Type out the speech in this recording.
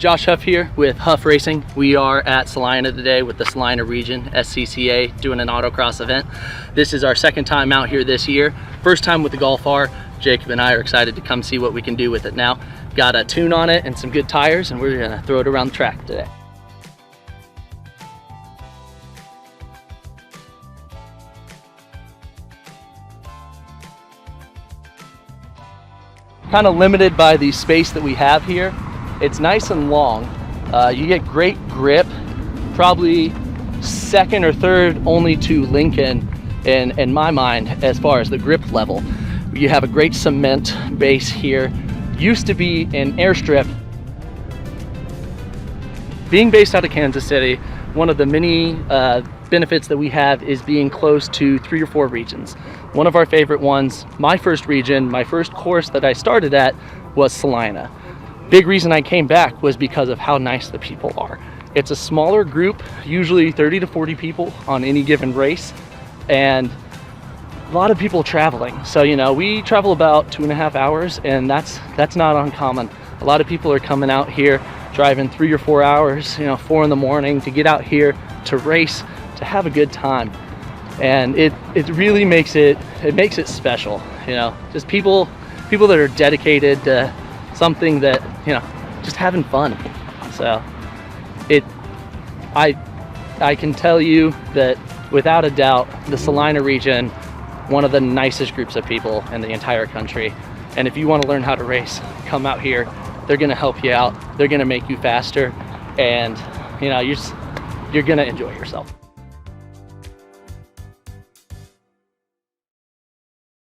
Josh Huff here with Huff Racing. We are at Salina today with the Salina region, SCCA, doing an autocross event. This is our second time out here this year. First time with the Golf R. Jacob and I are excited to come see what we can do with it now. Got a tune on it and some good tires, and we're gonna throw it around the track today. Kind of limited by the space that we have here. It's nice and long. You get great grip, probably second or third only to Lincoln in my mind as far as the grip level. You have a great cement base here. Used to be an airstrip. Being based out of Kansas City, one of the many benefits that we have is being close to 3 or 4 regions. One of our favorite ones, my first region, my first course that I started at was Salina. Big reason I came back was because of how nice the people are. It's a smaller group, usually 30 to 40 people on any given race, and a lot of people traveling. So, you know, we travel about 2.5 hours, and that's not uncommon. A lot of people are coming out here, driving 3 or 4 hours, 4 in the morning to get out here to race, to have a good time. And it really makes it special, just people that are dedicated to something that, just having fun. So I can tell you that without a doubt, the Salina region, one of the nicest groups of people in the entire country. And if you want to learn how to race, come out here. They're going to help you out. They're going to make you faster, and you're going to enjoy yourself.